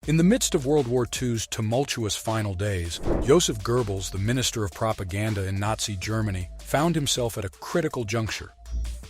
In the midst of World War II's tumultuous final days, Joseph Goebbels, the Minister of Propaganda in Nazi Germany, found himself at a critical juncture.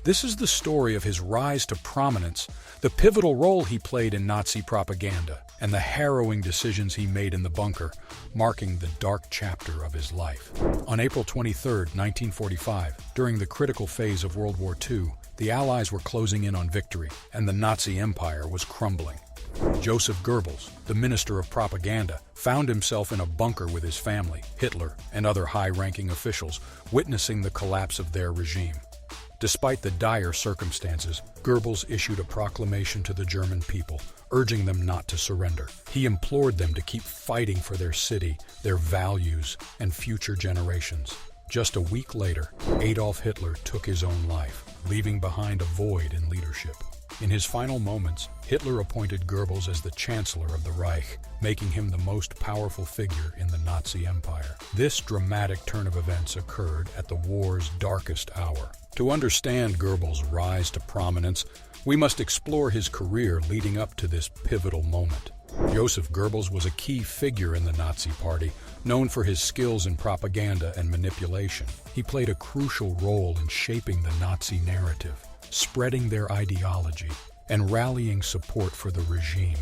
This is the story of his rise to prominence, the pivotal role he played in Nazi propaganda, and the harrowing decisions he made in the bunker, marking the dark chapter of his life. On April 23, 1945, during the critical phase of World War II, the Allies were closing in on victory, and the Nazi Empire was crumbling. Joseph Goebbels, the Minister of Propaganda, found himself in a bunker with his family, Hitler, and other high-ranking officials, witnessing the collapse of their regime. Despite the dire circumstances, Goebbels issued a proclamation to the German people, urging them not to surrender. He implored them to keep fighting for their city, their values, and future generations. Just a week later, Adolf Hitler took his own life, leaving behind a void in leadership. In his final moments, Hitler appointed Goebbels as the Chancellor of the Reich, making him the most powerful figure in the Nazi Empire. This dramatic turn of events occurred at the war's darkest hour. To understand Goebbels' rise to prominence, we must explore his career leading up to this pivotal moment. Joseph Goebbels was a key figure in the Nazi Party, known for his skills in propaganda and manipulation. He played a crucial role in shaping the Nazi narrative, spreading their ideology, and rallying support for the regime.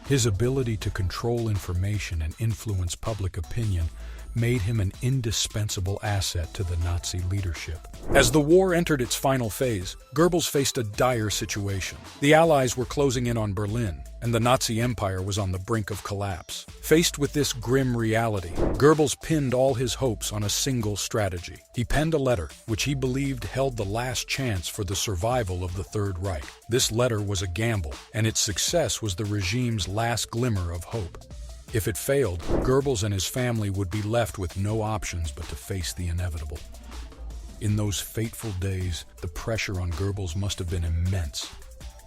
His ability to control information and influence public opinion made him an indispensable asset to the Nazi leadership. As the war entered its final phase, Goebbels faced a dire situation. The Allies were closing in on Berlin, and the Nazi Empire was on the brink of collapse. Faced with this grim reality, Goebbels pinned all his hopes on a single strategy. He penned a letter, which he believed held the last chance for the survival of the Third Reich. This letter was a gamble, and its success was the regime's last glimmer of hope. If it failed, Goebbels and his family would be left with no options but to face the inevitable. In those fateful days, the pressure on Goebbels must have been immense.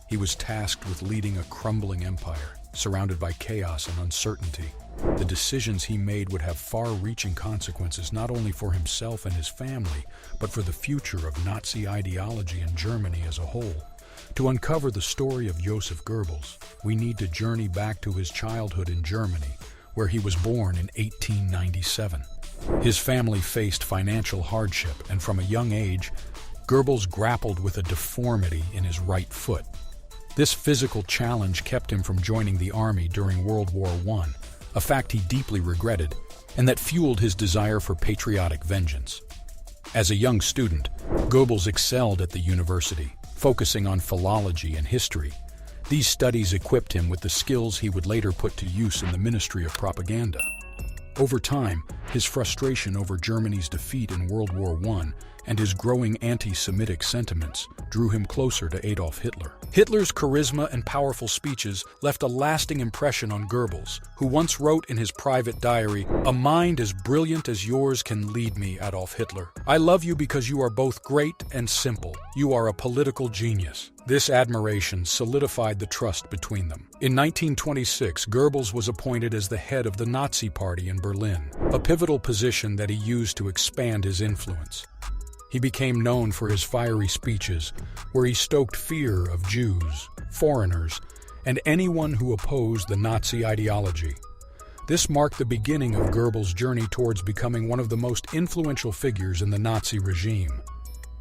He was tasked with leading a crumbling empire, surrounded by chaos and uncertainty. The decisions he made would have far-reaching consequences not only for himself and his family, but for the future of Nazi ideology in Germany as a whole. To uncover the story of Joseph Goebbels, we need to journey back to his childhood in Germany, where he was born in 1897. His family faced financial hardship, and from a young age, Goebbels grappled with a deformity in his right foot. This physical challenge kept him from joining the army during World War I, a fact he deeply regretted, and that fueled his desire for patriotic vengeance. As a young student, Goebbels excelled at the university, focusing on philology and history. These studies equipped him with the skills he would later put to use in the Ministry of Propaganda. Over time, his frustration over Germany's defeat in World War I and his growing anti-Semitic sentiments drew him closer to Adolf Hitler. Hitler's charisma and powerful speeches left a lasting impression on Goebbels, who once wrote in his private diary, "A mind as brilliant as yours can lead me, Adolf Hitler. I love you because you are both great and simple. You are a political genius." This admiration solidified the trust between them. In 1926, Goebbels was appointed as the head of the Nazi Party in Berlin, a pivotal position that he used to expand his influence. He became known for his fiery speeches, where he stoked fear of Jews, foreigners, and anyone who opposed the Nazi ideology. This marked the beginning of Goebbels' journey towards becoming one of the most influential figures in the Nazi regime.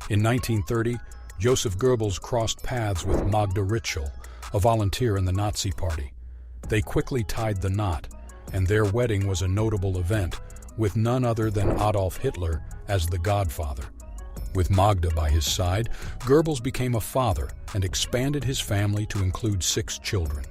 In 1930, Joseph Goebbels crossed paths with Magda Ritschl, a volunteer in the Nazi Party. They quickly tied the knot, and their wedding was a notable event, with none other than Adolf Hitler as the godfather. With Magda by his side, Goebbels became a father and expanded his family to include 6 children.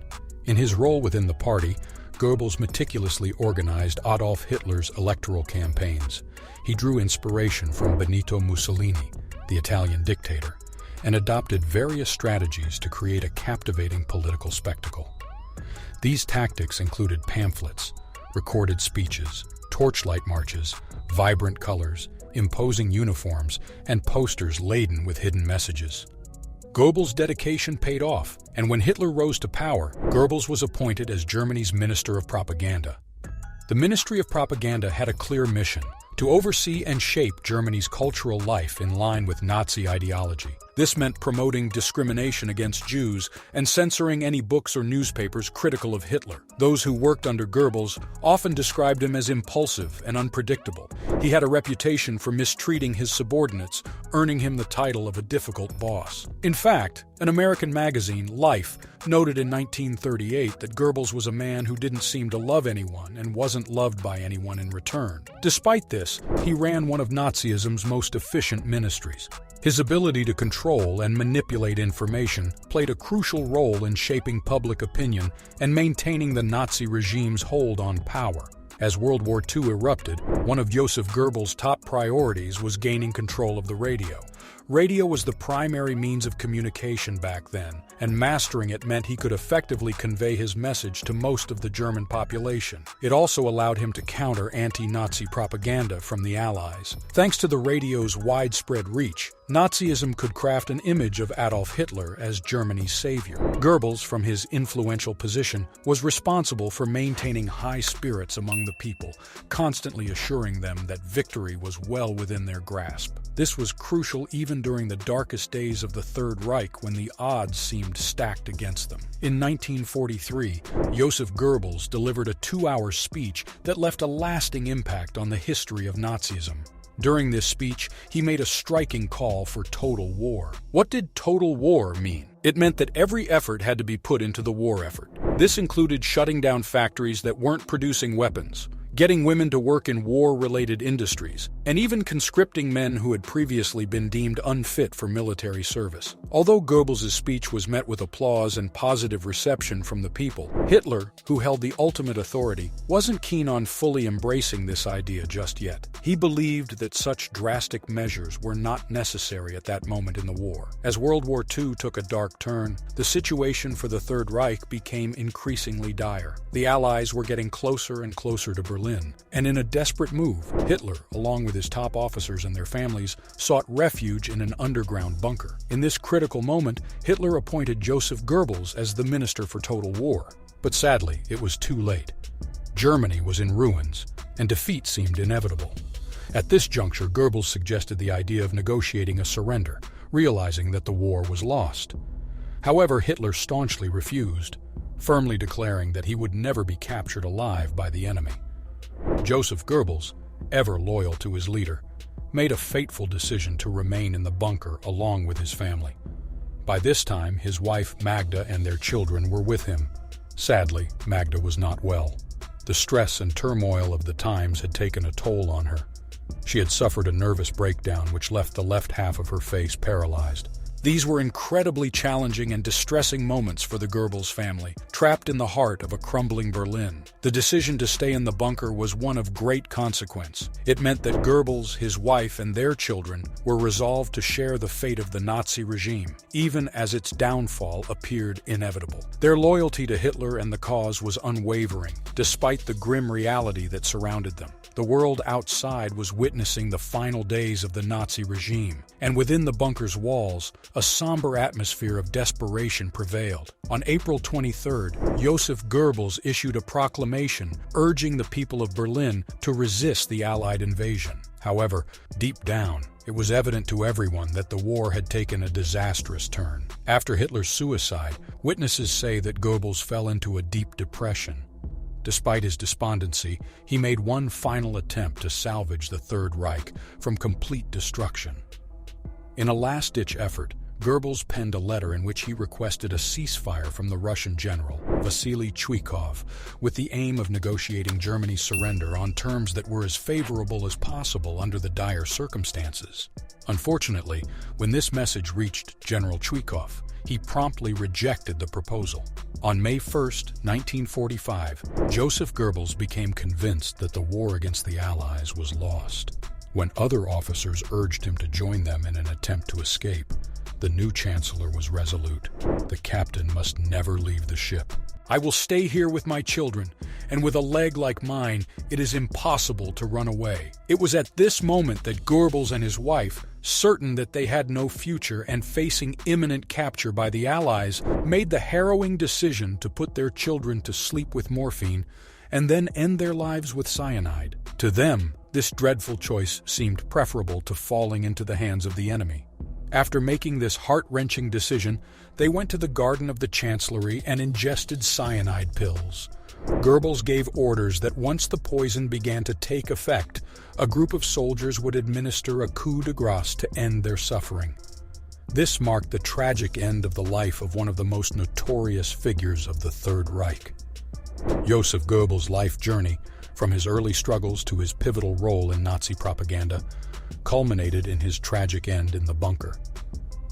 In his role within the party, Goebbels meticulously organized Adolf Hitler's electoral campaigns. He drew inspiration from Benito Mussolini, the Italian dictator, and adopted various strategies to create a captivating political spectacle. These tactics included pamphlets, recorded speeches, torchlight marches, vibrant colors, imposing uniforms, and posters laden with hidden messages. Goebbels' dedication paid off, and when Hitler rose to power, Goebbels was appointed as Germany's Minister of Propaganda. The Ministry of Propaganda had a clear mission: to oversee and shape Germany's cultural life in line with Nazi ideology. This meant promoting discrimination against Jews and censoring any books or newspapers critical of Hitler. Those who worked under Goebbels often described him as impulsive and unpredictable. He had a reputation for mistreating his subordinates, earning him the title of a difficult boss. In fact, an American magazine, Life, noted in 1938 that Goebbels was a man who didn't seem to love anyone and wasn't loved by anyone in return. Despite this, he ran one of Nazism's most efficient ministries. His ability to control and manipulate information played a crucial role in shaping public opinion and maintaining the Nazi regime's hold on power. As World War II erupted, one of Joseph Goebbels' top priorities was gaining control of the radio. Radio was the primary means of communication back then, and mastering it meant he could effectively convey his message to most of the German population. It also allowed him to counter anti-Nazi propaganda from the Allies. Thanks to the radio's widespread reach, Nazism could craft an image of Adolf Hitler as Germany's savior. Goebbels, from his influential position, was responsible for maintaining high spirits among the people, constantly assuring them that victory was well within their grasp. This was crucial even during the darkest days of the Third Reich, when the odds seemed stacked against them. In 1943, Joseph Goebbels delivered a 2-hour speech that left a lasting impact on the history of Nazism. During this speech, he made a striking call for total war. What did total war mean? It meant that every effort had to be put into the war effort. This included shutting down factories that weren't producing weapons, getting women to work in war-related industries, and even conscripting men who had previously been deemed unfit for military service. Although Goebbels' speech was met with applause and positive reception from the people, Hitler, who held the ultimate authority, wasn't keen on fully embracing this idea just yet. He believed that such drastic measures were not necessary at that moment in the war. As World War II took a dark turn, the situation for the Third Reich became increasingly dire. The Allies were getting closer and closer to Berlin, and in a desperate move, Hitler, along with his top officers and their families, sought refuge in an underground bunker. In this critical moment, Hitler appointed Joseph Goebbels as the Minister for Total War. But sadly, it was too late. Germany was in ruins, and defeat seemed inevitable. At this juncture, Goebbels suggested the idea of negotiating a surrender, realizing that the war was lost. However, Hitler staunchly refused, firmly declaring that he would never be captured alive by the enemy. Joseph Goebbels, ever loyal to his leader, made a fateful decision to remain in the bunker along with his family. By this time, his wife Magda and their children were with him. Sadly, Magda was not well. The stress and turmoil of the times had taken a toll on her. She had suffered a nervous breakdown which left the left half of her face paralyzed. These were incredibly challenging and distressing moments for the Goebbels family, trapped in the heart of a crumbling Berlin. The decision to stay in the bunker was one of great consequence. It meant that Goebbels, his wife, and their children were resolved to share the fate of the Nazi regime, even as its downfall appeared inevitable. Their loyalty to Hitler and the cause was unwavering, despite the grim reality that surrounded them. The world outside was witnessing the final days of the Nazi regime, and within the bunker's walls, a somber atmosphere of desperation prevailed. On April 23rd, Joseph Goebbels issued a proclamation urging the people of Berlin to resist the Allied invasion. However, deep down, it was evident to everyone that the war had taken a disastrous turn. After Hitler's suicide, witnesses say that Goebbels fell into a deep depression. Despite his despondency, he made one final attempt to salvage the Third Reich from complete destruction. In a last-ditch effort, Goebbels penned a letter in which he requested a ceasefire from the Russian general, Vasily Chuikov, with the aim of negotiating Germany's surrender on terms that were as favorable as possible under the dire circumstances. Unfortunately, when this message reached General Chuikov, he promptly rejected the proposal. On May 1, 1945, Joseph Goebbels became convinced that the war against the Allies was lost. When other officers urged him to join them in an attempt to escape, the new chancellor was resolute. The captain must never leave the ship. "I will stay here with my children, and with a leg like mine, it is impossible to run away." It was at this moment that Goebbels and his wife, certain that they had no future and facing imminent capture by the Allies, made the harrowing decision to put their children to sleep with morphine and then end their lives with cyanide. To them, this dreadful choice seemed preferable to falling into the hands of the enemy. After making this heart-wrenching decision, they went to the garden of the Chancellery and ingested cyanide pills. Goebbels gave orders that once the poison began to take effect, a group of soldiers would administer a coup de grace to end their suffering. This marked the tragic end of the life of one of the most notorious figures of the Third Reich. Joseph Goebbels' life journey, from his early struggles to his pivotal role in Nazi propaganda, culminated in his tragic end in the bunker.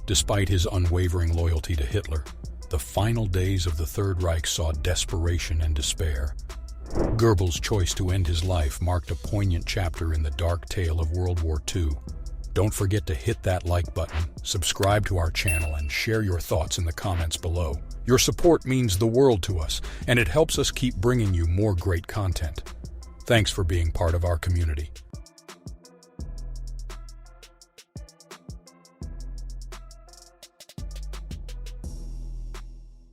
Despite his unwavering loyalty to Hitler, the final days of the Third Reich saw desperation and despair. Goebbels' choice to end his life marked a poignant chapter in the dark tale of World War II. Don't forget to hit that like button, subscribe to our channel, and share your thoughts in the comments below. Your support means the world to us, and it helps us keep bringing you more great content. Thanks for being part of our community.